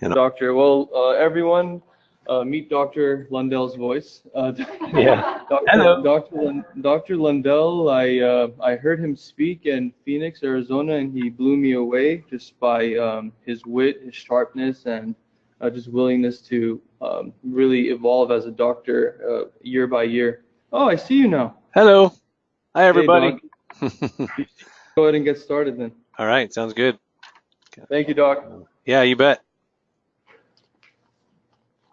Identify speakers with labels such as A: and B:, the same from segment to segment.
A: Doctor. Well, everyone, meet Dr. Lundell's voice.
B: Yeah. Hello.
A: Dr. Lundell, I heard him speak in Phoenix, Arizona, and he blew me away just by his wit, his sharpness, and just willingness to really evolve as a doctor year by year. Oh, I see you now.
B: Hello. Hi,
A: Hey,
B: everybody.
A: Doc. Go ahead and get started then.
B: All right. Sounds good.
A: Thank you, Doc.
B: Yeah, you bet.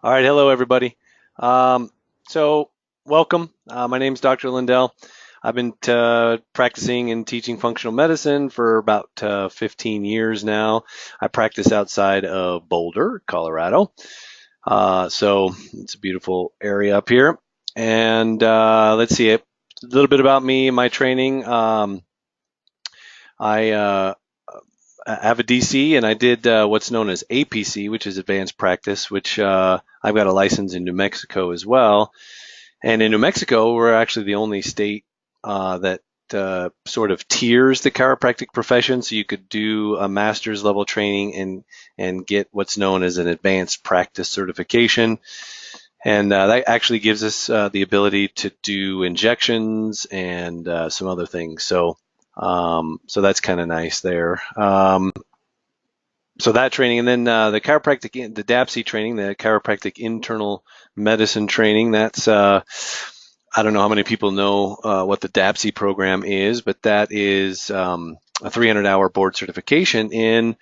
B: All right. Hello, everybody. So welcome. My name's Dr. Lundell. I've been practicing and teaching functional medicine for about 15 years now. I practice outside of Boulder, Colorado. So it's a beautiful area up here. And let's see, a little bit about me and my training. I have a DC, and I did what's known as APC, which is advanced practice, which I've got a license in New Mexico as well. And in New Mexico, we're actually the only state that sort of tiers the chiropractic profession. So you could do a master's level training and get what's known as an advanced practice certification. And that actually gives us the ability to do injections and some other things. So that's kind of nice there. So that training, and then the chiropractic, the DAPC training, the chiropractic internal medicine training. That's I don't know how many people know what the DAPC program is, but that is a 300-hour board certification in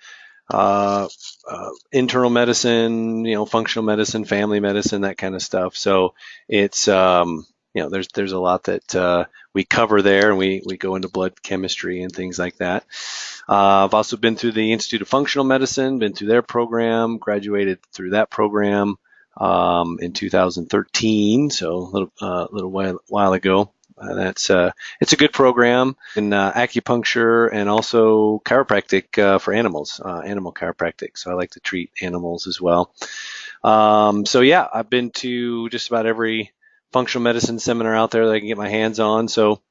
B: internal medicine, functional medicine, family medicine, that kind of stuff. So it's there's a lot that we cover there, and we go into blood chemistry and things like that. I've also been through the Institute of Functional Medicine, been through their program, graduated through that program in 2013, so a little while ago. It's a good program in acupuncture and also chiropractic for animals, animal chiropractic. So I like to treat animals as well. So yeah, I've been to just about every functional medicine seminar out there that I can get my hands on. So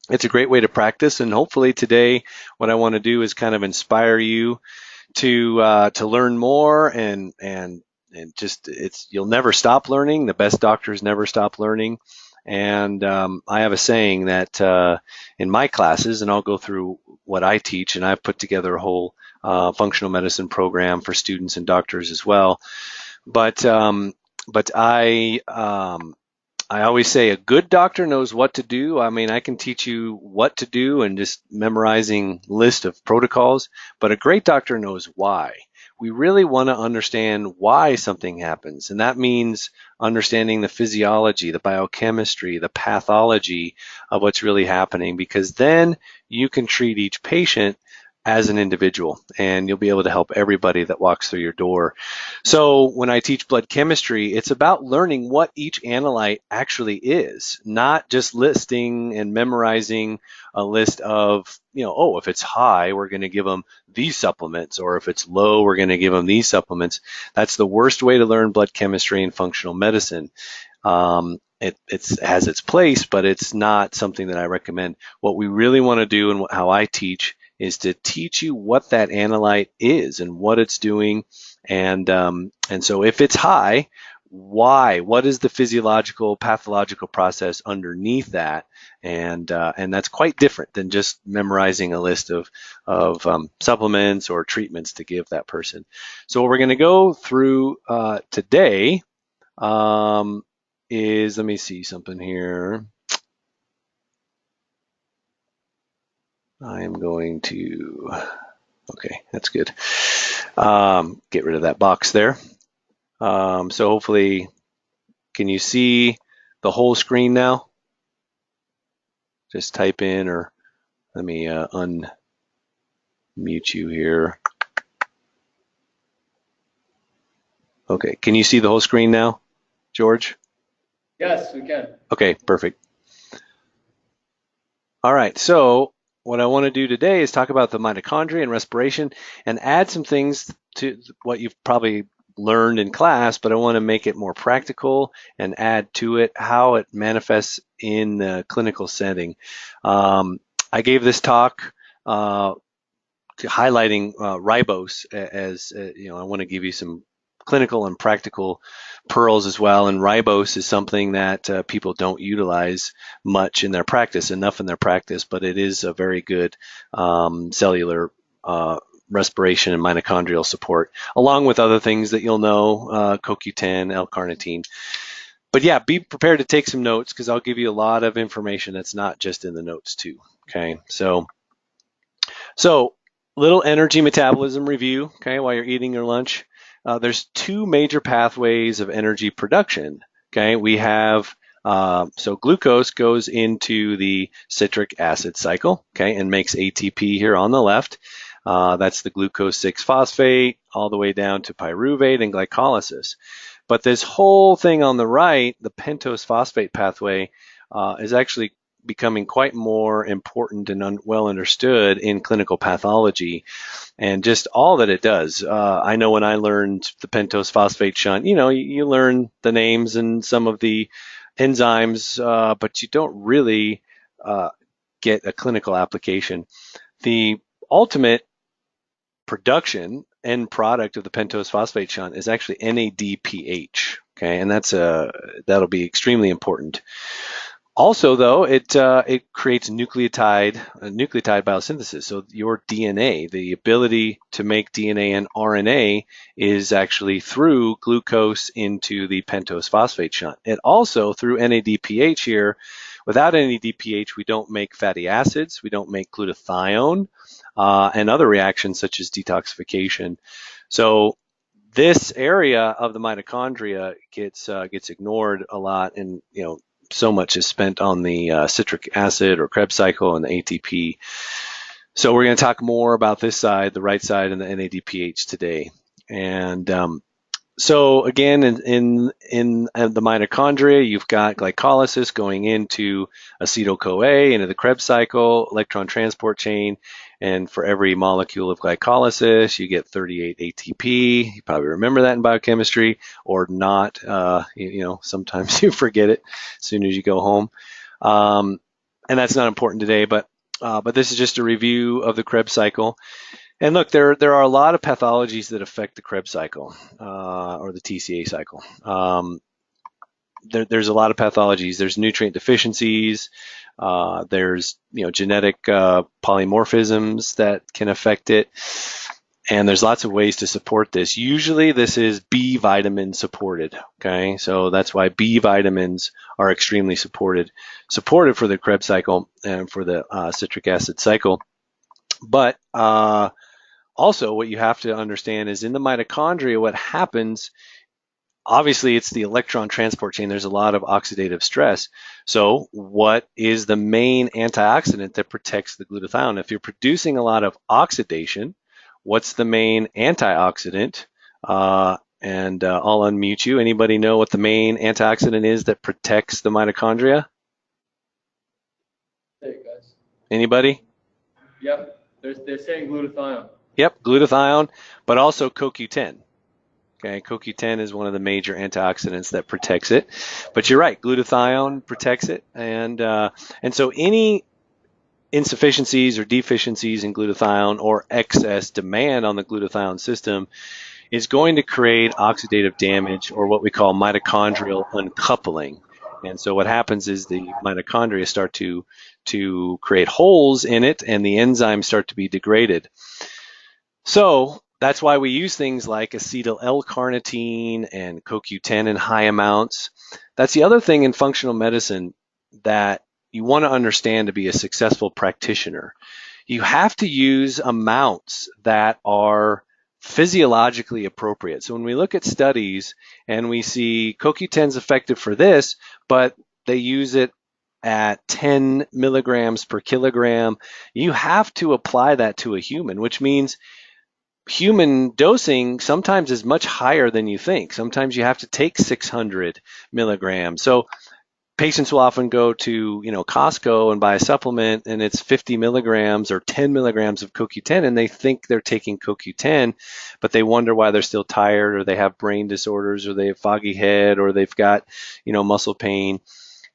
B: it's a great way to practice. And hopefully today, what I want to do is kind of inspire you to learn more and just you'll never stop learning. The best doctors never stop learning. And I have a saying that in my classes, and I'll go through what I teach, and I've put together a whole functional medicine program for students and doctors as well. But I always say a good doctor knows what to do. I mean, I can teach you what to do and just memorizing list of protocols, but a great doctor knows why. We really want to understand why something happens, and that means understanding the physiology, the biochemistry, the pathology of what's really happening, because then you can treat each patient as an individual, and you'll be able to help everybody that walks through your door. So when I teach blood chemistry, it's about learning what each analyte actually is, not just listing and memorizing a list of, if it's high, we're going to give them these supplements, or if it's low, we're going to give them these supplements. That's the worst way to learn blood chemistry and functional medicine. It has its place, but it's not something that I recommend. What we really want to do, and how I teach, is to teach you what that analyte is and what it's doing. And so if it's high, why? What is the physiological, pathological process underneath that? And that's quite different than just memorizing a list of supplements or treatments to give that person. So what we're going to go through today is, let me see something here. I am going to, okay, that's good. Get rid of that box there. So hopefully, can you see the whole screen now? Just type in, or let me unmute you here. Okay, can you see the whole screen now, George?
A: Yes, we can.
B: Okay, perfect. All right, so what I want to do today is talk about the mitochondria and respiration, and add some things to what you've probably learned in class, but I want to make it more practical and add to it how it manifests in the clinical setting. I gave this talk highlighting ribose as I want to give you some clinical and practical pearls as well. And ribose is something that people don't utilize much in their practice, enough in their practice, but it is a very good cellular respiration and mitochondrial support, along with other things that you'll know, CoQ10, L-carnitine. But yeah, be prepared to take some notes because I'll give you a lot of information that's not just in the notes too. Okay, so little energy metabolism review. Okay, while you're eating your lunch, there's two major pathways of energy production. Okay, we have so glucose goes into the citric acid cycle. Okay, and makes ATP here on the left. That's the glucose 6-phosphate all the way down to pyruvate and glycolysis. But this whole thing on the right, the pentose phosphate pathway, is actually becoming quite more important and well understood in clinical pathology and just all that it does. I know when I learned the pentose phosphate shunt, you learn the names and some of the enzymes, but you don't really get a clinical application. The ultimate production end product of the pentose phosphate shunt is actually NADPH. Okay, and that'll be extremely important. Also, though, it creates nucleotide biosynthesis. So your DNA, the ability to make DNA and RNA, is actually through glucose into the pentose phosphate shunt. And also through NADPH here. Without NADPH, we don't make fatty acids, we don't make glutathione, and other reactions such as detoxification. So this area of the mitochondria gets ignored a lot, and so much is spent on the citric acid or Krebs cycle and the ATP. So we're going to talk more about this side, the right side, and the NADPH today. And so again, in the mitochondria, you've got glycolysis going into acetyl-CoA, into the Krebs cycle, electron transport chain, and for every molecule of glycolysis, you get 38 ATP. You probably remember that in biochemistry, or not. Sometimes you forget it as soon as you go home, and that's not important today. But this is just a review of the Krebs cycle. And look, there are a lot of pathologies that affect the Krebs cycle or the TCA cycle. There's a lot of pathologies. There's nutrient deficiencies. There's genetic polymorphisms that can affect it, and there's lots of ways to support this. Usually, this is B vitamin supported. Okay, so that's why B vitamins are extremely supported for the Krebs cycle and for the citric acid cycle. But also, what you have to understand is in the mitochondria, what happens, obviously, it's the electron transport chain. There's a lot of oxidative stress. So what is the main antioxidant that protects the glutathione? If you're producing a lot of oxidation, what's the main antioxidant? And I'll unmute you. Anybody know what the main antioxidant is that protects the mitochondria?
A: Hey, guys.
B: Anybody?
A: Yep, they're saying glutathione.
B: Yep, glutathione, but also CoQ10. Okay, CoQ10 is one of the major antioxidants that protects it. But you're right, glutathione protects it, and so any insufficiencies or deficiencies in glutathione or excess demand on the glutathione system is going to create oxidative damage, or what we call mitochondrial uncoupling. And so what happens is the mitochondria start to create holes in it, and the enzymes start to be degraded. So that's why we use things like acetyl L-carnitine and CoQ10 in high amounts. That's the other thing in functional medicine that you want to understand to be a successful practitioner. You have to use amounts that are physiologically appropriate. So when we look at studies and we see CoQ10 is effective for this, but they use it at 10 milligrams per kilogram, you have to apply that to a human, which means human dosing sometimes is much higher than you think. Sometimes you have to take 600 milligrams. So patients will often go to Costco and buy a supplement, and it's 50 milligrams or 10 milligrams of CoQ10, and they think they're taking CoQ10, but they wonder why they're still tired, or they have brain disorders, or they have foggy head, or they've got muscle pain,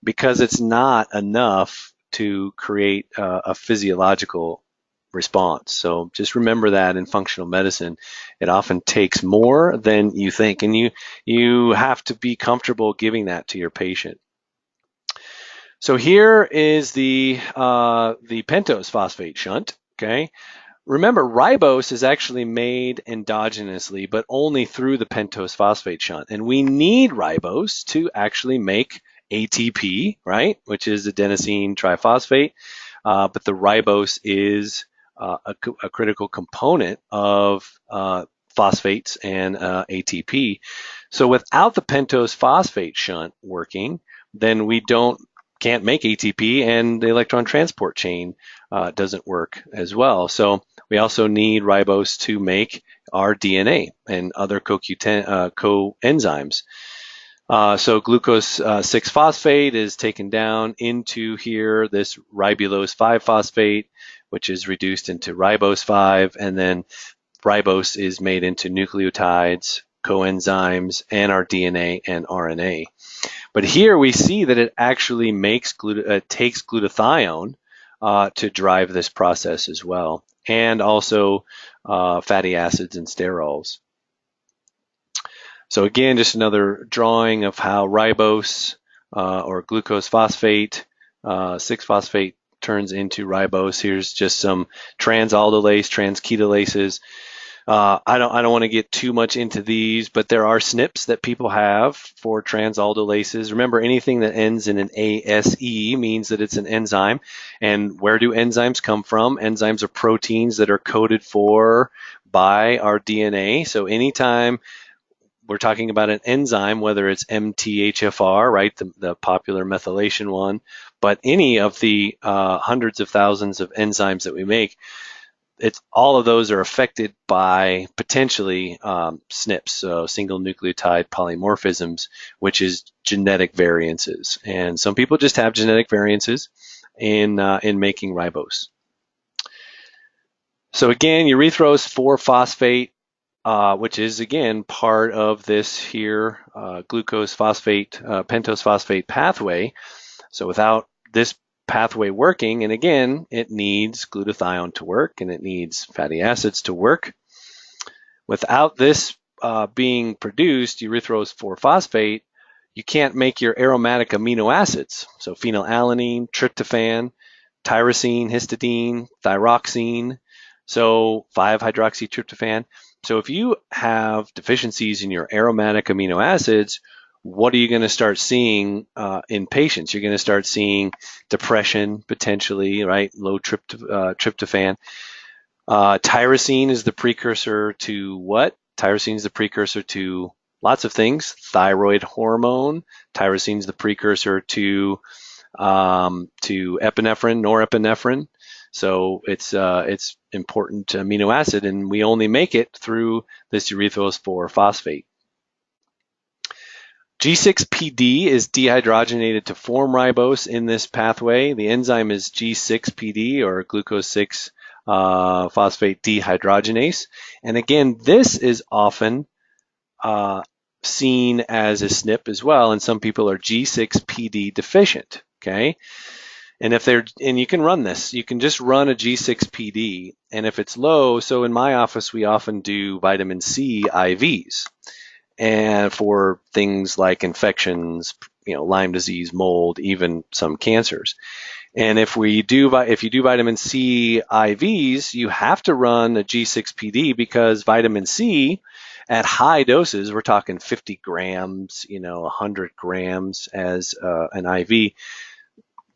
B: because it's not enough to create a physiological response. So just remember that in functional medicine, it often takes more than you think, and you have to be comfortable giving that to your patient. So here is the pentose phosphate shunt. Okay, remember ribose is actually made endogenously, but only through the pentose phosphate shunt, and we need ribose to actually make ATP, right, which is adenosine triphosphate. But the ribose is a critical component of phosphates and ATP. So without the pentose phosphate shunt working, then we can't make ATP, and the electron transport chain doesn't work as well. So we also need ribose to make our DNA and other coenzymes. So glucose 6-phosphate is taken down into here, this ribulose 5-phosphate, which is reduced into ribose 5, and then ribose is made into nucleotides, coenzymes, and our DNA and RNA. But here we see that it actually takes glutathione to drive this process as well, and also fatty acids and sterols. So again, just another drawing of how ribose or glucose phosphate, 6-phosphate turns into ribose. Here's just some trans-aldolase, trans-ketolases. I don't want to get too much into these, but there are SNPs that people have for trans-aldolases. Remember, anything that ends in an ASE means that it's an enzyme. And where do enzymes come from? Enzymes are proteins that are coded for by our DNA. So anytime we're talking about an enzyme, whether it's MTHFR, right, the popular methylation one, but any of the hundreds of thousands of enzymes that we make, all of those are affected by potentially SNPs, so single nucleotide polymorphisms, which is genetic variances. And some people just have genetic variances in making ribose. So again, erythrose 4-phosphate, which is again part of this here glucose phosphate, pentose phosphate pathway. So without this pathway working, and again, it needs glutathione to work, and it needs fatty acids to work. Without this being produced, erythrose 4-phosphate, you can't make your aromatic amino acids. So phenylalanine, tryptophan, tyrosine, histidine, thyroxine, so 5-hydroxytryptophan. So if you have deficiencies in your aromatic amino acids, what are you going to start seeing in patients? You're going to start seeing depression potentially, right? Low tryptophan. Tyrosine is the precursor to what? Tyrosine is the precursor to lots of things. Thyroid hormone. Tyrosine is the precursor to epinephrine, norepinephrine. So it's important amino acid, and we only make it through this erythrose 4-phosphate. G6PD is dehydrogenated to form ribose in this pathway. The enzyme is G6PD, or glucose 6-phosphate dehydrogenase. And again, this is often seen as a SNP as well, and some people are G6PD deficient. Okay, and you can run this. You can just run a G6PD, and if it's low, so in my office we often do vitamin C IVs. And for things like infections, Lyme disease, mold, even some cancers. And if you do vitamin C IVs, you have to run a G6PD, because vitamin C at high doses, we're talking 50 grams, 100 grams as an IV,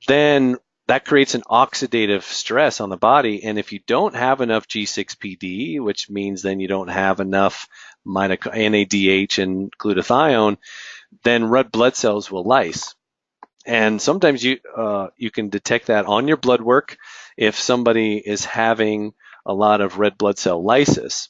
B: then that creates an oxidative stress on the body. And if you don't have enough G6PD, which means then you don't have enough NADH and glutathione, then red blood cells will lyse. And sometimes you can detect that on your blood work if somebody is having a lot of red blood cell lysis.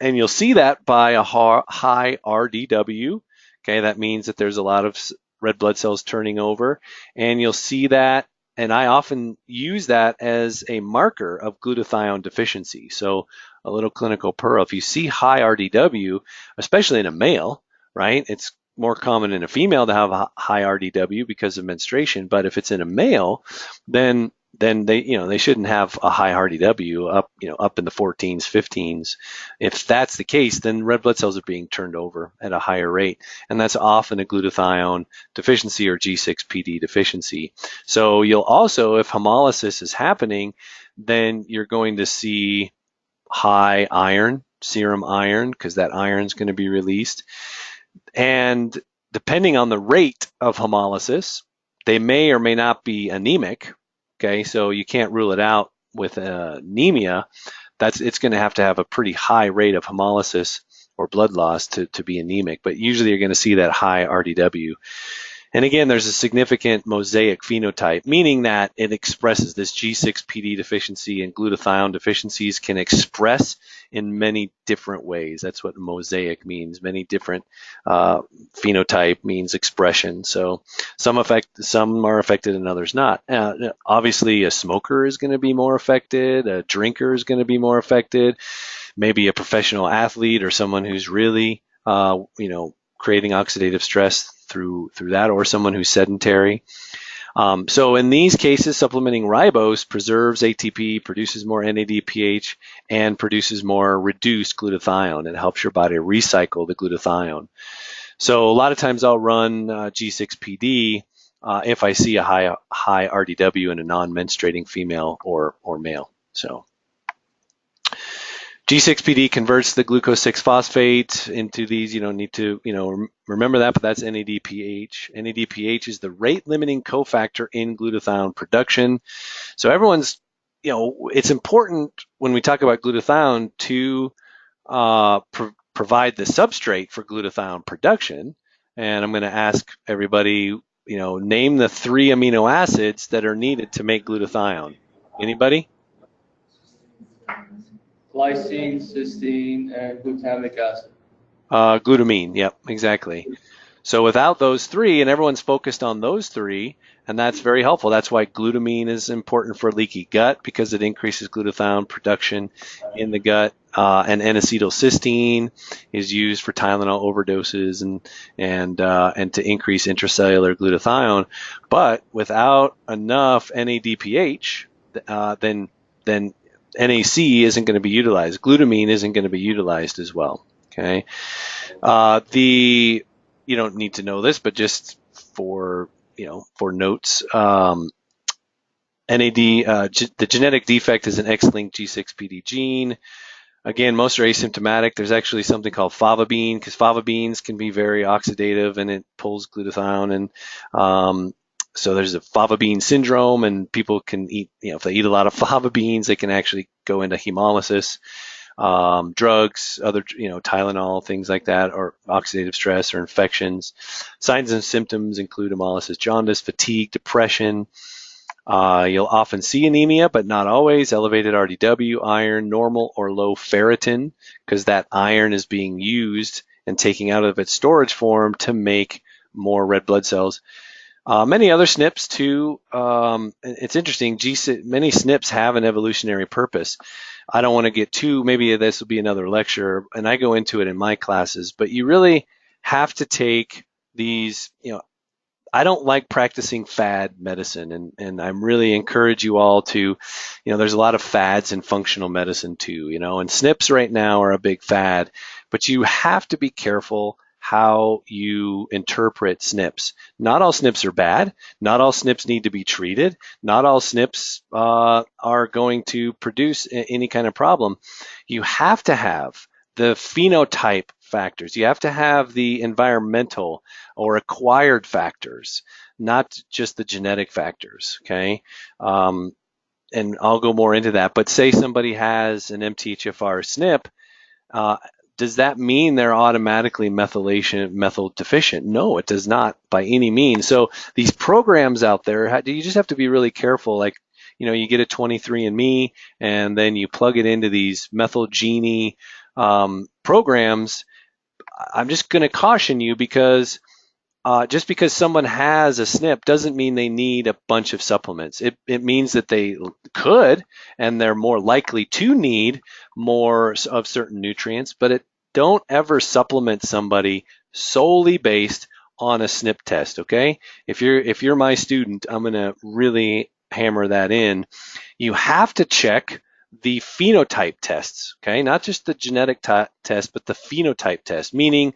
B: And you'll see that by a high RDW. Okay, that means that there's a lot of red blood cells turning over. And you'll see that, and I often use that as a marker of glutathione deficiency. So a little clinical pearl, if you see high RDW, especially in a male, right? It's more common in a female to have a high RDW because of menstruation, but if it's in a male, then then they shouldn't have a high RDW up in the 14s, 15s. If that's the case, then red blood cells are being turned over at a higher rate, and that's often a glutathione deficiency or G6PD deficiency. So you'll also, if hemolysis is happening, then you're going to see high iron, serum iron, because that iron is going to be released. And depending on the rate of hemolysis, they may or may not be anemic. Okay, so you can't rule it out with anemia. It's going to have a pretty high rate of hemolysis or blood loss to be anemic, but usually you're going to see that high RDW. And again, there's a significant mosaic phenotype, meaning that it expresses this G6PD deficiency and glutathione deficiencies can express in many different ways. That's what mosaic means. Many different phenotype means expression. So some are affected and others not. Obviously, a smoker is going to be more affected. A drinker is going to be more affected. Maybe a professional athlete or someone who's really, creating oxidative stress through that, or someone who's sedentary. So in these cases, supplementing ribose preserves ATP, produces more NADPH, and produces more reduced glutathione. It helps your body recycle the glutathione. So a lot of times I'll run G6PD if I see a high RDW in a non-menstruating female or male. So G6PD converts the glucose 6-phosphate into these, need to, remember that, but that's NADPH. NADPH is the rate-limiting cofactor in glutathione production. So everyone's, it's important when we talk about glutathione to provide the substrate for glutathione production. And I'm going to ask everybody, name the 3 amino acids that are needed to make glutathione. Anybody?
A: Glycine, cysteine, and glutamic acid.
B: Glutamine, yep, exactly. So without those 3, and everyone's focused on those 3, and that's very helpful. That's why glutamine is important for leaky gut, because it increases glutathione production in the gut. And N-acetylcysteine is used for Tylenol overdoses and to increase intracellular glutathione. But without enough NADPH, then NAC isn't going to be utilized. Glutamine isn't going to be utilized as well. Okay. You don't need to know this, but just for notes, the genetic defect is an X-linked G6PD gene. Again, most are asymptomatic. There's actually something called favabine, because favabeans can be very oxidative and it pulls glutathione. And so there's a favabine syndrome, and people can eat, if they eat a lot of favabeans, they can actually go into hemolysis. Drugs, other, Tylenol, things like that, or oxidative stress or infections. Signs and symptoms include hemolysis, jaundice, fatigue, depression. You'll often see anemia, but not always. Elevated RDW, iron, normal or low ferritin, because that iron is being used and taken out of its storage form to make more red blood cells. Many other SNPs too. It's interesting. Many SNPs have an evolutionary purpose. I don't want to get too, maybe this will be another lecture, and I go into it in my classes, but you really have to take these, I don't like practicing fad medicine, and I really encourage you all to, there's a lot of fads in functional medicine too, and SNPs right now are a big fad, but you have to be careful how you interpret SNPs. Not all SNPs are bad. Not all SNPs need to be treated. Not all SNPs are going to produce any kind of problem. You have to have the phenotype factors. You have to have the environmental or acquired factors, not just the genetic factors, okay? And I'll go more into that. But say somebody has an MTHFR SNP, does that mean they're automatically methyl deficient? No, it does not by any means. So these programs out there, you just have to be really careful. Like, you get a 23andMe and then you plug it into these methyl genie programs. I'm just going to caution you, because just because someone has a SNP doesn't mean they need a bunch of supplements. It means that they could, and they're more likely to need more of certain nutrients, but don't ever supplement somebody solely based on a SNP test, okay? If you're my student, I'm going to really hammer that in, you have to check the phenotype tests, okay? Not just the genetic test, but the phenotype test, meaning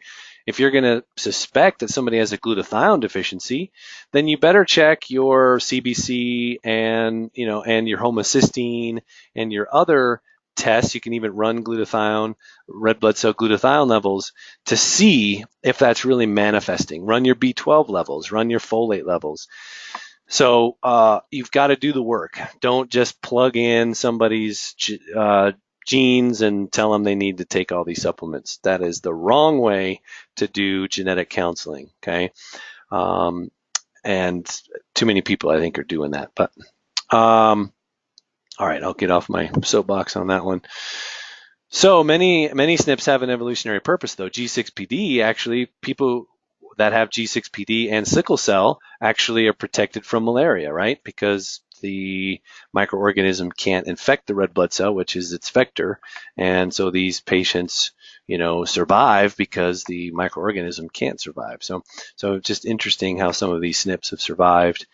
B: if you're going to suspect that somebody has a glutathione deficiency, then you better check your CBC and, and your homocysteine and your other tests. You can even run glutathione, red blood cell glutathione levels to see if that's really manifesting. Run your B12 levels, run your folate levels. So you've got to do the work. Don't just plug in somebody's genes and tell them they need to take all these supplements. That is the wrong way to do genetic counseling, okay? And too many people, I think, are doing that. But all right, I'll get off my soapbox on that one. So many SNPs have an evolutionary purpose, though. G6PD, actually, people that have G6PD and sickle cell actually are protected from malaria, right? Because the microorganism can't infect the red blood cell, which is its vector. And so these patients, survive because the microorganism can't survive. So just interesting how some of these SNPs have survived.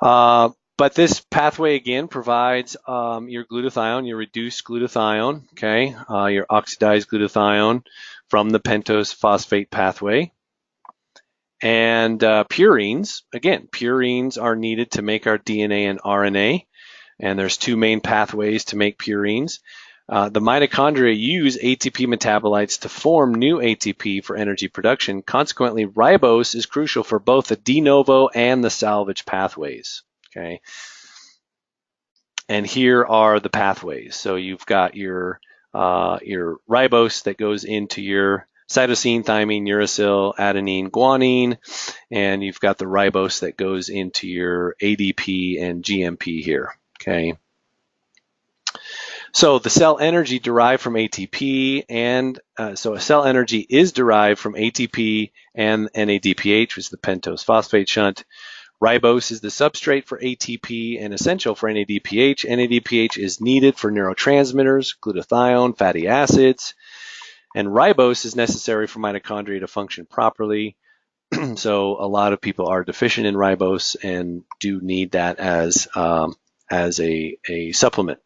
B: But this pathway, again, provides your glutathione, your reduced glutathione, okay, your oxidized glutathione from the pentose phosphate pathway. And purines, again, purines are needed to make our DNA and RNA. And there's two main pathways to make purines. The mitochondria use ATP metabolites to form new ATP for energy production. Consequently, ribose is crucial for both the de novo and the salvage pathways. Okay. And here are the pathways. So you've got your ribose that goes into your cytosine, thymine, uracil, adenine, guanine, and you've got the ribose that goes into your ADP and GMP here. Okay. So the cell energy derived from ATP, and so a cell energy is derived from ATP and NADPH, which is the pentose phosphate shunt. Ribose is the substrate for ATP and essential for NADPH. NADPH is needed for neurotransmitters, glutathione, fatty acids, and ribose is necessary for mitochondria to function properly. So a lot of people are deficient in ribose and do need that as a supplement.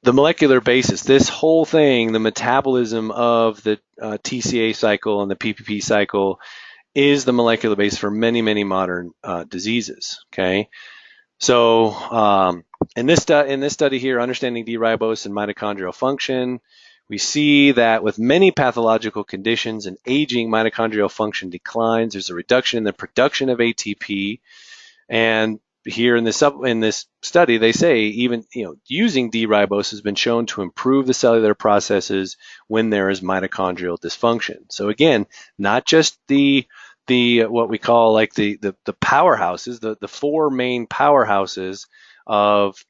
B: The molecular basis, this whole thing, the metabolism of the TCA cycle and the PPP cycle is the molecular base for many, many modern diseases, okay? So in this study here, understanding D-ribose and mitochondrial function, we see that with many pathological conditions and aging, mitochondrial function declines. There's a reduction in the production of ATP, and here in this study, they say even using D-ribose has been shown to improve the cellular processes when there is mitochondrial dysfunction. So again, not just the what we call like the powerhouses, the four main powerhouses of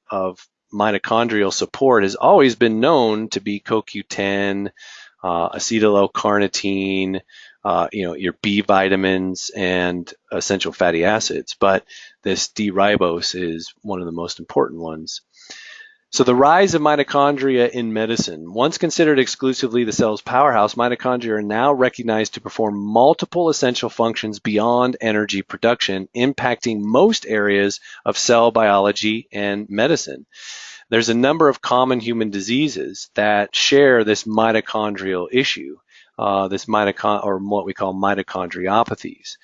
B: mitochondrial support has always been known to be CoQ10, acetyl-L-carnitine, your B vitamins and essential fatty acids. But this D-ribose is one of the most important ones. So the rise of mitochondria in medicine. Once considered exclusively the cell's powerhouse, mitochondria are now recognized to perform multiple essential functions beyond energy production, impacting most areas of cell biology and medicine. There's a number of common human diseases that share this mitochondrial issue, or what we call mitochondriopathies.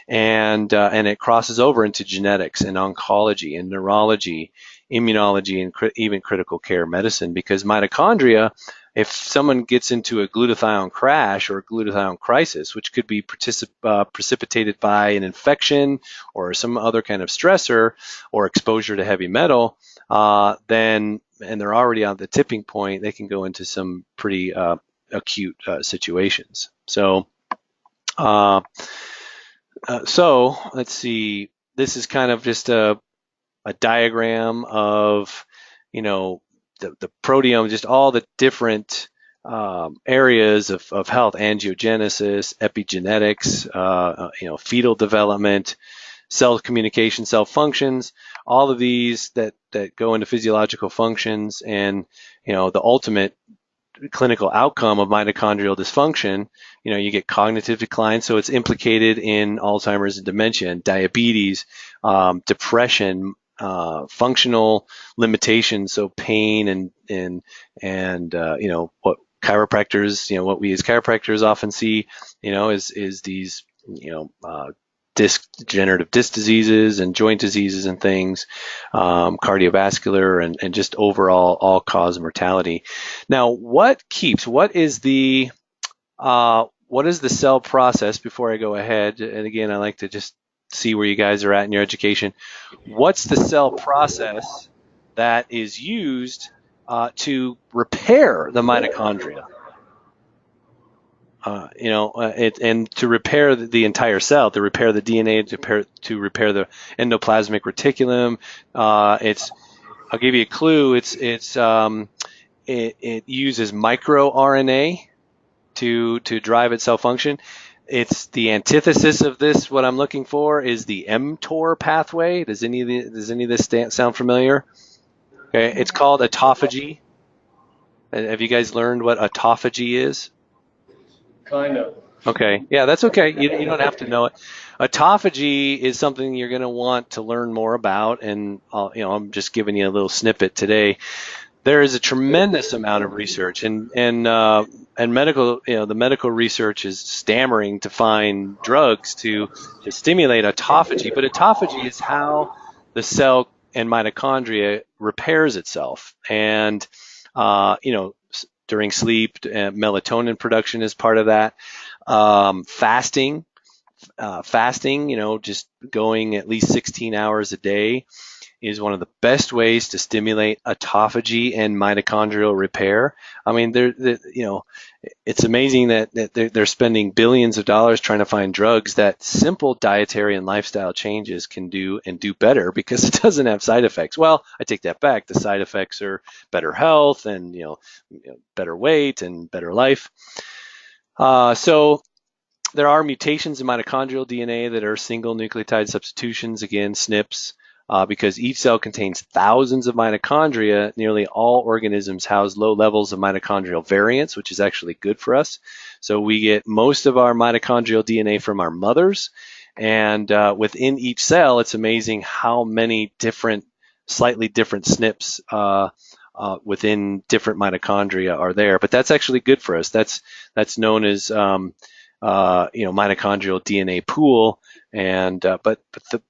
B: And it crosses over into genetics and oncology and neurology, immunology, and even critical care medicine, because mitochondria, if someone gets into a glutathione crash or a glutathione crisis, which could be precipitated by an infection or some other kind of stressor or exposure to heavy metal, and they're already on the tipping point, they can go into some pretty acute situations. So let's see. This is kind of just a diagram of, the proteome, just all the different areas of health: angiogenesis, epigenetics, fetal development, cell communication, cell functions, all of these that go into physiological functions, and the ultimate clinical outcome of mitochondrial dysfunction, you get cognitive decline, so it's implicated in Alzheimer's and dementia and diabetes, depression, functional limitations, so pain and what chiropractors, what we as chiropractors often see, is these, degenerative disc diseases and joint diseases and things, cardiovascular and just overall all-cause mortality. Now, what is the cell process before I go ahead? And again, I like to just see where you guys are at in your education. What's the cell process that is used to repair the mitochondria? And to repair the entire cell, to repair the DNA, to repair the endoplasmic reticulum. I'll give you a clue. It uses microRNA to drive its cell function. It's the antithesis of this. What I'm looking for is the mTOR pathway. Does any of this sound familiar? Okay, it's called autophagy. Have you guys learned what autophagy is?
A: Kind of.
B: Okay, yeah, that's okay. You don't have to know it. Autophagy is something you're going to want to learn more about, and I'm just giving you a little snippet today. There is a tremendous amount of research, and medical, the medical research is stammering to find drugs to stimulate autophagy. But autophagy is how the cell and mitochondria repairs itself, and during sleep, melatonin production is part of that. Fasting, just going at least 16 hours a day is one of the best ways to stimulate autophagy and mitochondrial repair. I mean, it's amazing that they're spending billions of dollars trying to find drugs that simple dietary and lifestyle changes can do and do better because it doesn't have side effects. Well, I take that back. The side effects are better health and better weight and better life. So there are mutations in mitochondrial DNA that are single nucleotide substitutions, again, SNPs. Because each cell contains thousands of mitochondria, nearly all organisms house low levels of mitochondrial variants, which is actually good for us. So we get most of our mitochondrial DNA from our mothers, and within each cell, it's amazing how many slightly different SNPs within different mitochondria are there. But that's actually good for us. That's known as mitochondrial DNA pool. And but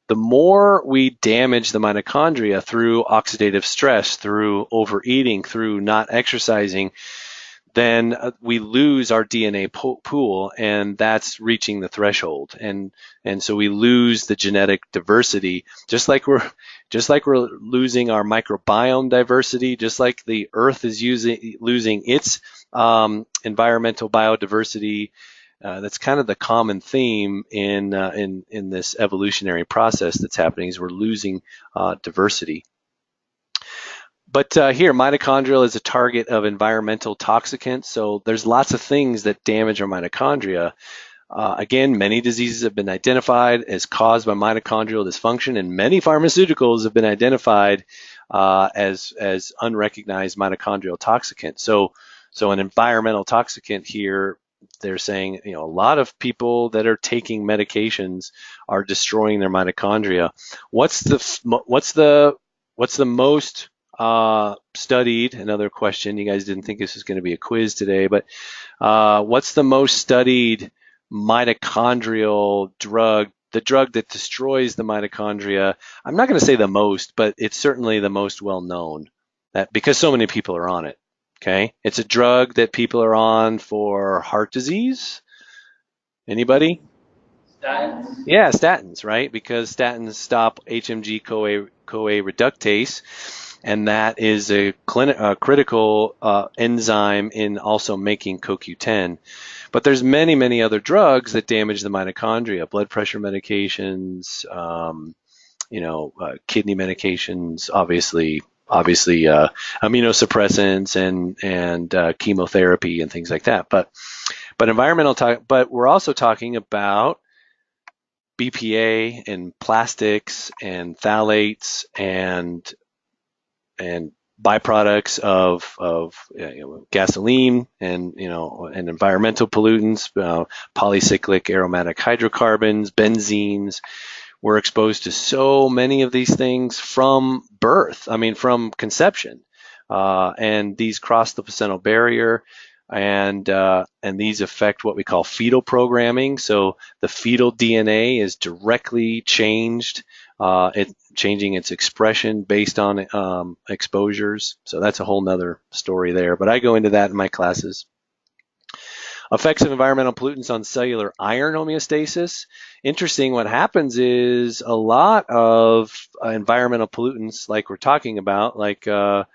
B: the more we damage the mitochondria through oxidative stress, through overeating, through not exercising, then we lose our DNA pool, and that's reaching the threshold, and so we lose the genetic diversity, just like we're losing our microbiome diversity, just like the Earth is losing its environmental biodiversity. That's kind of the common theme in this evolutionary process that's happening, is we're losing diversity. But here, mitochondrial is a target of environmental toxicants. So there's lots of things that damage our mitochondria. Again, many diseases have been identified as caused by mitochondrial dysfunction, and many pharmaceuticals have been identified as unrecognized mitochondrial toxicants. So an environmental toxicant here, they're saying, a lot of people that are taking medications are destroying their mitochondria. What's the most studied? Another question. You guys didn't think this was going to be a quiz today, but what's the most studied mitochondrial drug? The drug that destroys the mitochondria. I'm not going to say the most, but it's certainly the most well known, because so many people are on it. Okay, it's a drug that people are on for heart disease. Anybody?
A: Statins?
B: Yeah, statins, right? Because statins stop HMG-CoA reductase, and that is a critical enzyme in also making CoQ10. But there's many, many other drugs that damage the mitochondria: blood pressure medications, kidney medications, obviously immunosuppressants and chemotherapy and things like that. But but we're also talking about BPA and plastics and phthalates and byproducts of gasoline and environmental pollutants, polycyclic aromatic hydrocarbons, benzenes. we're exposed to so many of these things from birth, from conception. And these cross the placental barrier, and these affect what we call fetal programming. So the fetal DNA is directly changed, changing its expression based on exposures. So that's a whole nother story there, but I go into that in my classes. Effects of environmental pollutants on cellular iron homeostasis. Interesting, what happens is a lot of environmental pollutants, like we're talking about, like the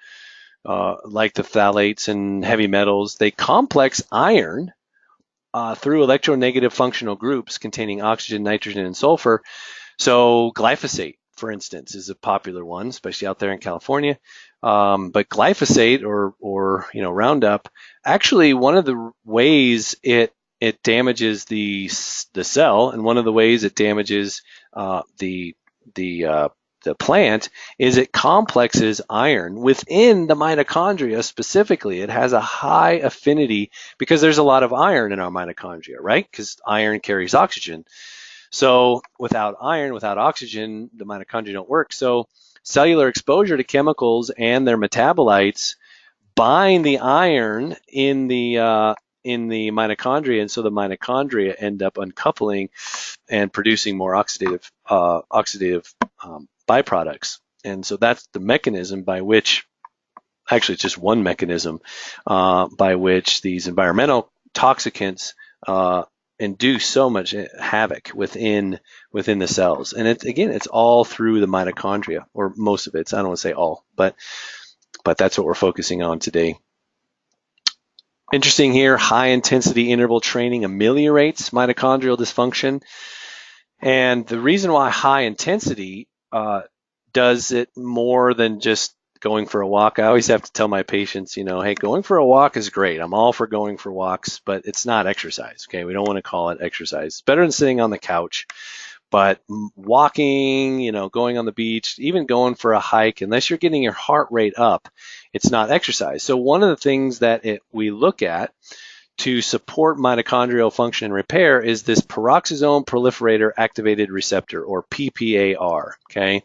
B: phthalates and heavy metals, they complex iron through electronegative functional groups containing oxygen, nitrogen, and sulfur. So glyphosate, for instance, is a popular one, especially out there in California. But glyphosate or Roundup, actually one of the ways it damages the cell, and one of the ways it damages the plant, is it complexes iron within the mitochondria specifically. It has a high affinity because there's a lot of iron in our mitochondria, right? Because iron carries oxygen. So without iron, without oxygen, the mitochondria don't work. So cellular exposure to chemicals and their metabolites bind the iron in the mitochondria, and so the mitochondria end up uncoupling and producing more oxidative byproducts. And so that's the mechanism by which, actually it's just one mechanism by which these environmental toxicants induce so much havoc within the cells. And it's all through the mitochondria, or most of it. I don't want to say all, but that's what we're focusing on today. Interesting here, high intensity interval training ameliorates mitochondrial dysfunction. And the reason why high intensity does it more than just going for a walk, I always have to tell my patients, hey, going for a walk is great. I'm all for going for walks, but it's not exercise. Okay, we don't want to call it exercise. It's better than sitting on the couch. But walking, going on the beach, even going for a hike, unless you're getting your heart rate up, it's not exercise. So one of the things that we look at to support mitochondrial function and repair is this peroxisome proliferator activated receptor, or PPAR. Okay.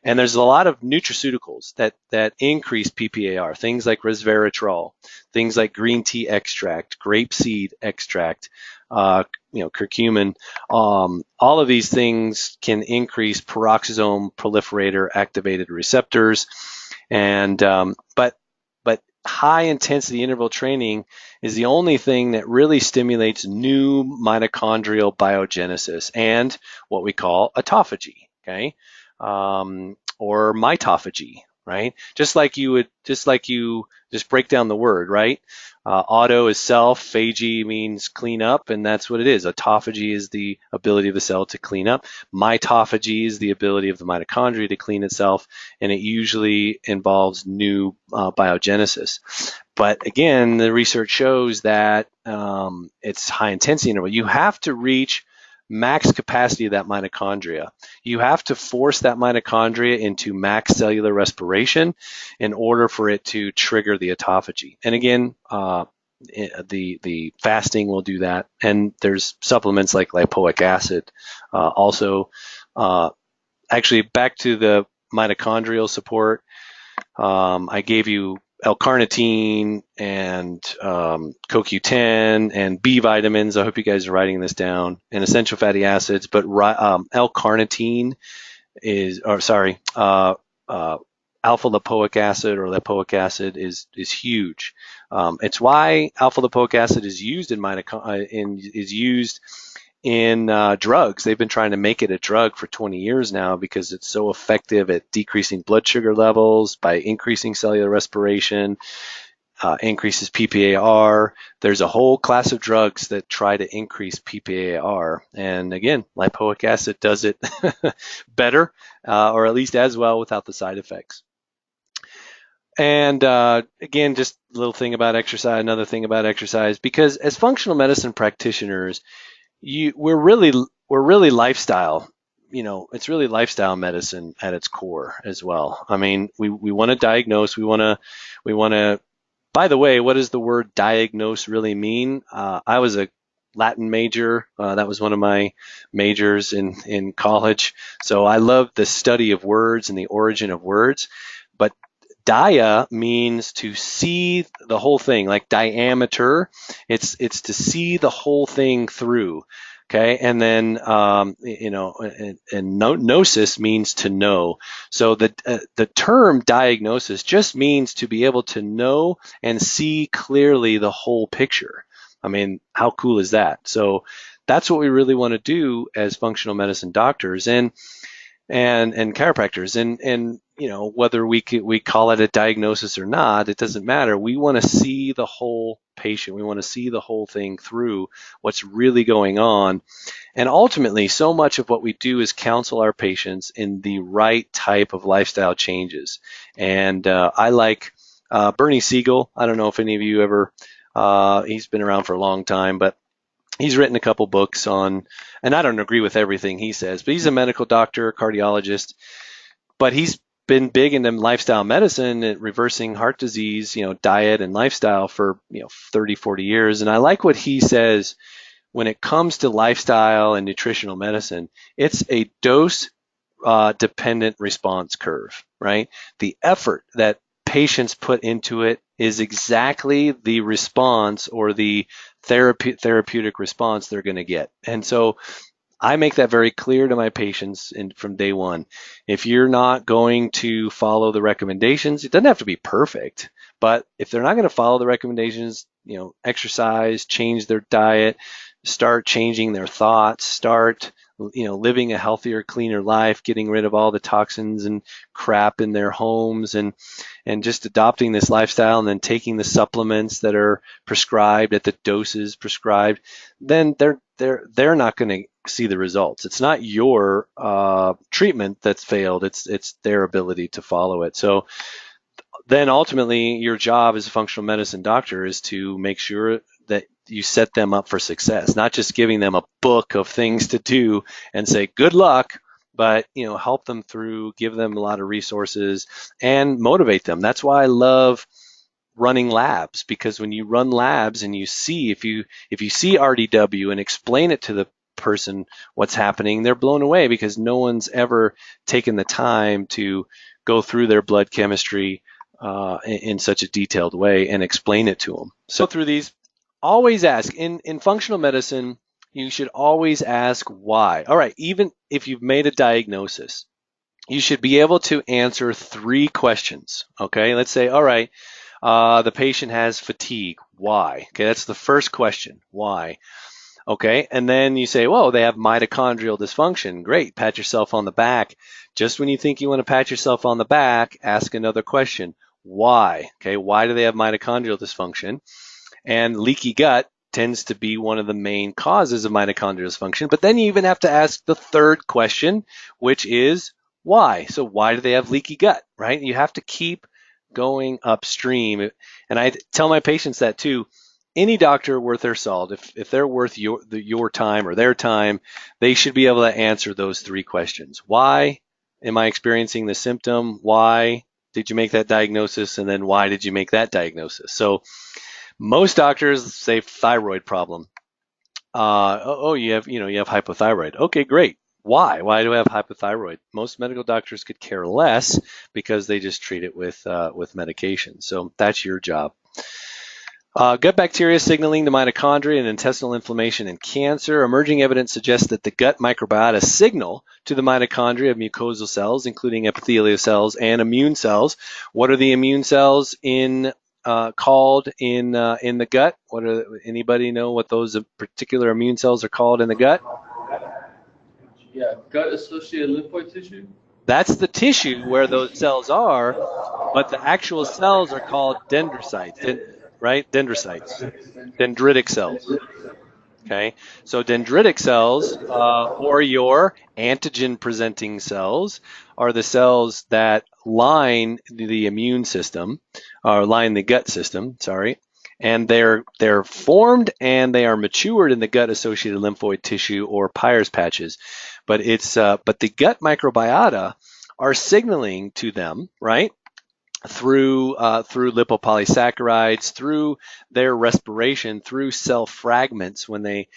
B: And there's a lot of nutraceuticals that increase PPAR, things like resveratrol, things like green tea extract, grapeseed extract, curcumin. All of these things can increase peroxisome proliferator activated receptors. And but high intensity interval training is the only thing that really stimulates new mitochondrial biogenesis and what we call autophagy. Okay. Or mitophagy, right? Just like you just break down the word, right? Auto is self, phagy means clean up, and that's what it is. Autophagy is the ability of the cell to clean up. Mitophagy is the ability of the mitochondria to clean itself, and it usually involves new biogenesis. But again, the research shows that it's high intensity interval. You have to reach max capacity of that mitochondria. You have to force that mitochondria into max cellular respiration in order for it to trigger the autophagy. And again, the fasting will do that. And there's supplements like lipoic acid. Also, actually, back to the mitochondrial support, I gave you L-carnitine and CoQ10 and B vitamins. I hope you guys are writing this down, and essential fatty acids. But L-carnitine alpha lipoic acid or lipoic acid is huge. It's why alpha lipoic acid is used in drugs. They've been trying to make it a drug for 20 years now because it's so effective at decreasing blood sugar levels by increasing cellular respiration, increases PPAR. There's a whole class of drugs that try to increase PPAR. And again, lipoic acid does it better, or at least as well without the side effects. And again, just a little thing about exercise, another thing about exercise, because as functional medicine practitioners, we're really lifestyle. It's really lifestyle medicine at its core as well. I mean, we want to diagnose. We want to. By the way, what does the word diagnose really mean? I was a Latin major. That was one of my majors in college. So I love the study of words and the origin of words. But dia means to see the whole thing, like diameter. It's to see the whole thing through. Okay, and then and gnosis means to know. So the term diagnosis just means to be able to know and see clearly the whole picture. I mean, how cool is that? So that's what we really want to do as functional medicine doctors and chiropractors, and whether we call it a diagnosis or not, it doesn't matter. We want to see the whole patient. We want to see the whole thing through, what's really going on. And ultimately, so much of what we do is counsel our patients in the right type of lifestyle changes. And I like Bernie Siegel. I don't know if any of you ever, he's been around for a long time, but he's written a couple books on, and I don't agree with everything he says, but he's a medical doctor, cardiologist, but he's been big into lifestyle medicine and reversing heart disease, diet and lifestyle for, 30, 40 years. And I like what he says when it comes to lifestyle and nutritional medicine. It's a dose dependent response curve, right? The effort that patients put into it is exactly the response or the therapeutic response they're going to get. And so I make that very clear to my patients from day one. If you're not going to follow the recommendations, it doesn't have to be perfect, but if they're not going to follow the recommendations, exercise, change their diet, start changing their thoughts, start living a healthier, cleaner life, getting rid of all the toxins and crap in their homes, and just adopting this lifestyle, and then taking the supplements that are prescribed at the doses prescribed, then they're not going to see the results. It's not your treatment that's failed. It's their ability to follow it. So then ultimately your job as a functional medicine doctor is to make sure that you set them up for success, not just giving them a book of things to do and say, good luck, but help them through, give them a lot of resources and motivate them. That's why I love running labs, because when you run labs and you see, if you see RDW and explain it to the person what's happening, they're blown away, because no one's ever taken the time to go through their blood chemistry in such a detailed way and explain it to them. So through these, always ask. In functional medicine, you should always ask why. All right, even if you've made a diagnosis, you should be able to answer 3 questions. Okay, let's say, all right, the patient has fatigue. Why? Okay, that's the first question. Why? Okay, and then you say, whoa, they have mitochondrial dysfunction. Great, pat yourself on the back. Just when you think you want to pat yourself on the back, ask another question. Why? Okay, why do they have mitochondrial dysfunction? And leaky gut tends to be one of the main causes of mitochondrial dysfunction. But then you even have to ask the third question, which is why? So why do they have leaky gut, right? You have to keep going upstream. And I tell my patients that too. Any doctor worth their salt, if they're worth your time or their time, they should be able to answer those 3 questions. Why am I experiencing the symptom? Why did you make that diagnosis? And then why did you make that diagnosis? So most doctors say thyroid problem. You have hypothyroid. Okay, great. Why? Why do I have hypothyroid? Most medical doctors could care less, because they just treat it with medication. So that's your job. Gut bacteria signaling to mitochondria and intestinal inflammation and cancer. Emerging evidence suggests that the gut microbiota signal to the mitochondria of mucosal cells, including epithelial cells and immune cells. What are the immune cells called in the gut? Anybody know what those particular immune cells are called in the gut?
A: Yeah, gut-associated lymphoid tissue.
B: That's the tissue where those cells are, but the actual cells are called dendrocytes, right? Dendrocytes, dendritic cells. Okay, so dendritic cells, or your antigen-presenting cells, are the cells that line the immune system, or line the gut system. Sorry, and they're formed and they are matured in the gut-associated lymphoid tissue or Peyer's patches. But the gut microbiota are signaling to them, right? through lipopolysaccharides, through their respiration, through cell fragments when they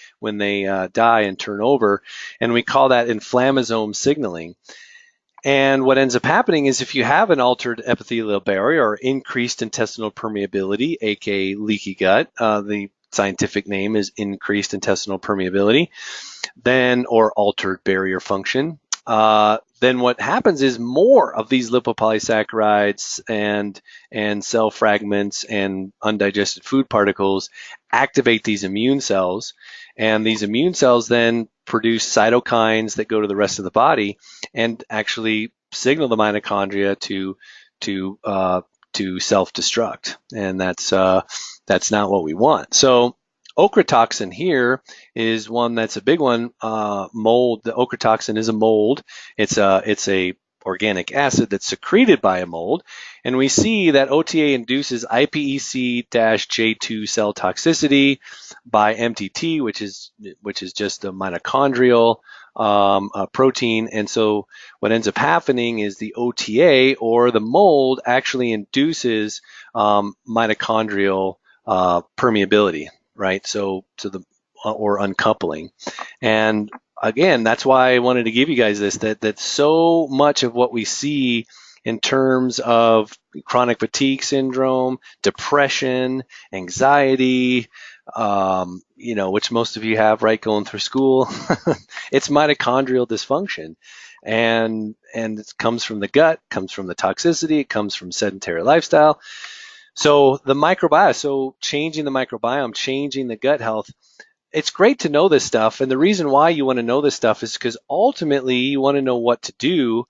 B: die and turn over, and we call that inflammasome signaling. And what ends up happening is if you have an altered epithelial barrier or increased intestinal permeability, aka leaky gut, the scientific name is increased intestinal permeability, then or altered barrier function, then what happens is more of these lipopolysaccharides and cell fragments and undigested food particles activate these immune cells, and these immune cells then produce cytokines that go to the rest of the body and actually signal the mitochondria to self-destruct, and that's not what we want. So ochratoxin here is one that's a big one. Mold. The ochratoxin is a mold. It's a organic acid that's secreted by a mold, and we see that OTA induces IPEC-J2 cell toxicity by MTT, which is just a mitochondrial protein. And so what ends up happening is the OTA or the mold actually induces mitochondrial permeability, right? So or uncoupling. And again, that's why I wanted to give you guys this, that so much of what we see in terms of chronic fatigue syndrome, depression, anxiety, which most of you have, right, going through school, it's mitochondrial dysfunction. And it comes from the gut, comes from the toxicity, it comes from sedentary lifestyle. So the microbiome, so changing the microbiome, changing the gut health, it's great to know this stuff. And the reason why you want to know this stuff is because ultimately you want to know what to do,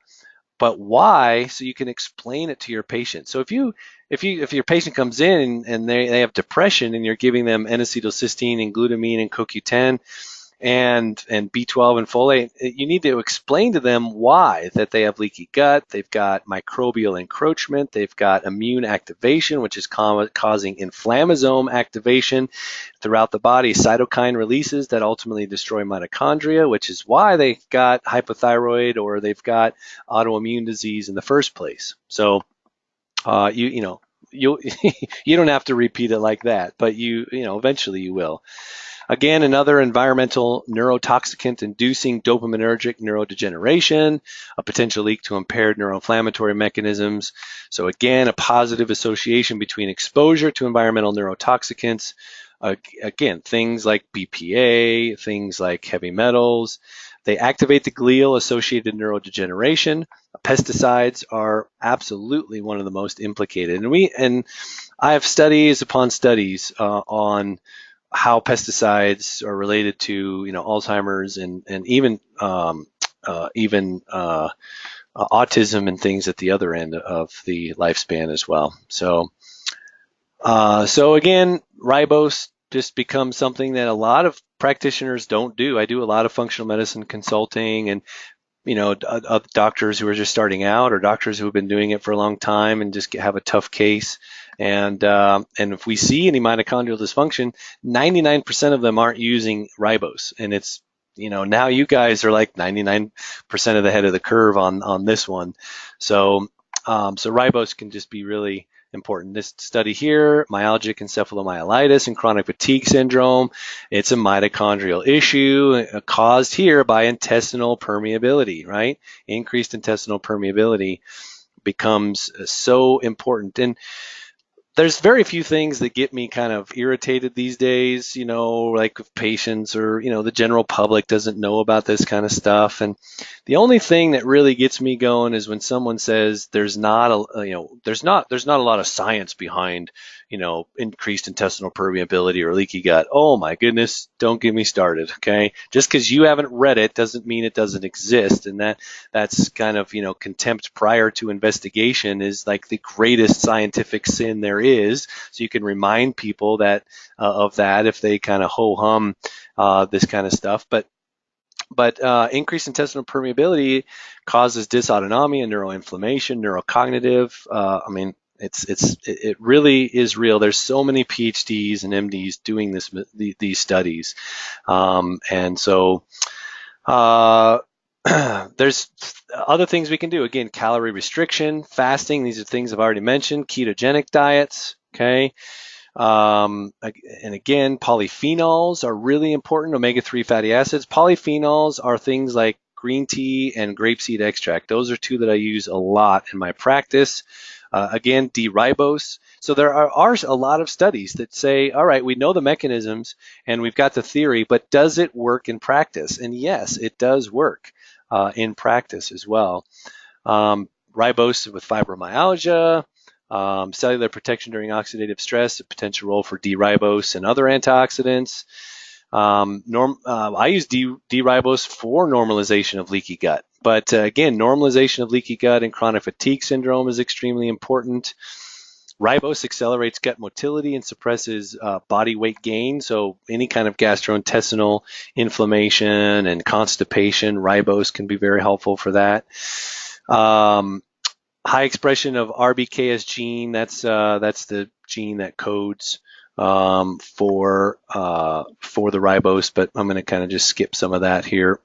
B: but why, so you can explain it to your patient. So if your patient comes in and they have depression and you're giving them N-acetylcysteine and glutamine and CoQ10 and B12 and folate, you need to explain to them why, that they have leaky gut, they've got microbial encroachment, they've got immune activation, which is causing inflammasome activation throughout the body, cytokine releases that ultimately destroy mitochondria, which is why they got hypothyroid or they've got autoimmune disease in the first place. So you you don't have to repeat it like that, but eventually you will. Again, another environmental neurotoxicant inducing dopaminergic neurodegeneration, a potential leak to impaired neuroinflammatory mechanisms. So again, a positive association between exposure to environmental neurotoxicants. Again, things like BPA, things like heavy metals. They activate the glial associated neurodegeneration. Pesticides are absolutely one of the most implicated. And I have studies upon studies on how pesticides are related to Alzheimer's and even autism and things at the other end of the lifespan as well. So again, ribose just becomes something that a lot of practitioners don't do. I do a lot of functional medicine consulting, and doctors who are just starting out or doctors who have been doing it for a long time and just have a tough case. And if we see any mitochondrial dysfunction, 99% of them aren't using ribose. And it's, now you guys are like 99% of the head of the curve on this one. So ribose can just be really important. This study here, myalgic encephalomyelitis and chronic fatigue syndrome, it's a mitochondrial issue caused here by intestinal permeability, right? Increased intestinal permeability becomes so important. And there's very few things that get me kind of irritated these days, like if patients or, the general public doesn't know about this kind of stuff. And the only thing that really gets me going is when someone says there's not a lot of science behind, increased intestinal permeability or leaky gut. Oh my goodness, don't get me started, okay? Just because you haven't read it doesn't mean it doesn't exist. And that's kind of, contempt prior to investigation is like the greatest scientific sin there is. So you can remind people that of that if they kind of ho-hum this kind of stuff. But increased intestinal permeability causes dysautonomia, neuroinflammation, neurocognitive. It really is real. There's so many PhDs and MDs doing these studies, and so there's other things we can do. Again, calorie restriction, fasting. These are things I've already mentioned. Ketogenic diets. Okay. And again, polyphenols are really important. Omega-3 fatty acids. Polyphenols are things like green tea and grapeseed extract. Those are two that I use a lot in my practice. Again, D-ribose. So there are a lot of studies that say, all right, we know the mechanisms and we've got the theory, but does it work in practice? And yes, it does work in practice as well. Ribose with fibromyalgia, cellular protection during oxidative stress, a potential role for D-ribose and other antioxidants. I use D-ribose for normalization of leaky gut. But again, normalization of leaky gut and chronic fatigue syndrome is extremely important. Ribose accelerates gut motility and suppresses body weight gain. So any kind of gastrointestinal inflammation and constipation, ribose can be very helpful for that. High expression of RBKS gene, that's the gene that codes for the ribose, but I'm going to kind of just skip some of that here.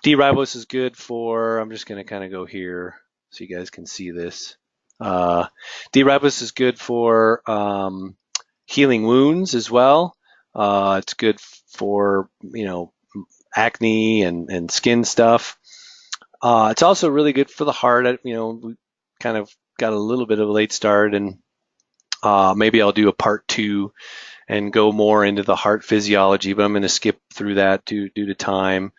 B: D-ribose is good for, I'm just going to kind of go here so you guys can see this. D-ribose is good for healing wounds as well. It's good for, acne and skin stuff. It's also really good for the heart. We kind of got a little bit of a late start, and maybe I'll do a part 2 and go more into the heart physiology, but I'm going to skip through that due to time.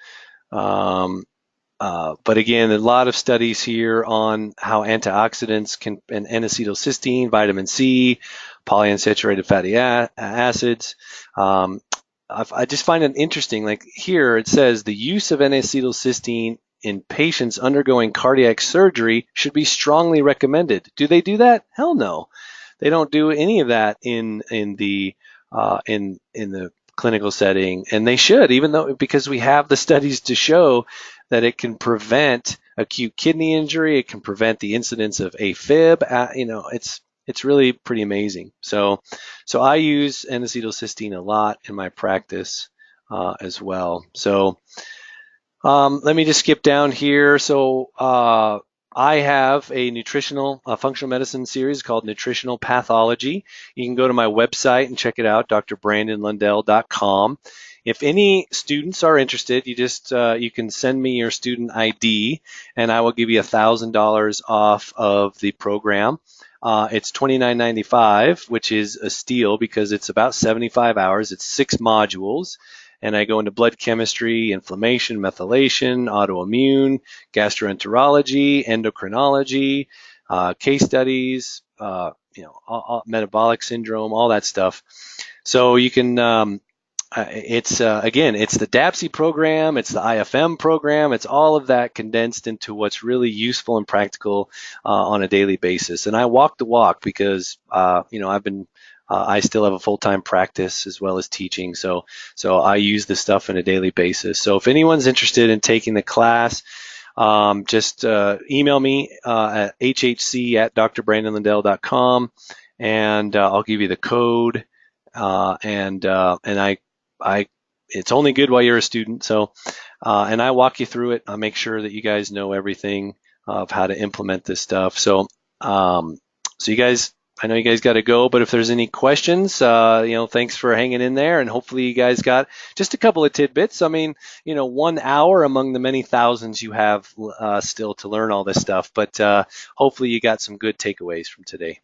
B: But again, a lot of studies here on how antioxidants and N-acetylcysteine, vitamin C, polyunsaturated fatty acids. I just find it interesting. Like here, it says the use of N-acetylcysteine in patients undergoing cardiac surgery should be strongly recommended. Do they do that? Hell no. They don't do any of that in the clinical setting, and they should, because we have the studies to show that it can prevent acute kidney injury, it can prevent the incidence of AFib. It's really pretty amazing. So I use N-acetylcysteine a lot in my practice as well. So let me just skip down here. So I have a nutritional functional medicine series called Nutritional Pathology. You can go to my website and check it out, drbrandonlundell.com. If any students are interested, you can send me your student ID, and I will give you $1,000 off of the program. It's $29.95, which is a steal because it's about 75 hours. It's 6 modules. And I go into blood chemistry, inflammation, methylation, autoimmune, gastroenterology, endocrinology, case studies, metabolic syndrome, all that stuff. So you can, it's the DAPSI program, it's the IFM program, it's all of that condensed into what's really useful and practical on a daily basis. And I walk the walk because, I still have a full-time practice as well as teaching, so I use this stuff on a daily basis. So if anyone's interested in taking the class, just email me at hhc@drbrandonlundell.com, and I'll give you the code. It's only good while you're a student. So, and I walk you through it. I'll make sure that you guys know everything of how to implement this stuff. So, you guys. I know you guys got to go, but if there's any questions, thanks for hanging in there, and hopefully you guys got just a couple of tidbits. 1 hour among the many thousands you have still to learn all this stuff, but hopefully you got some good takeaways from today.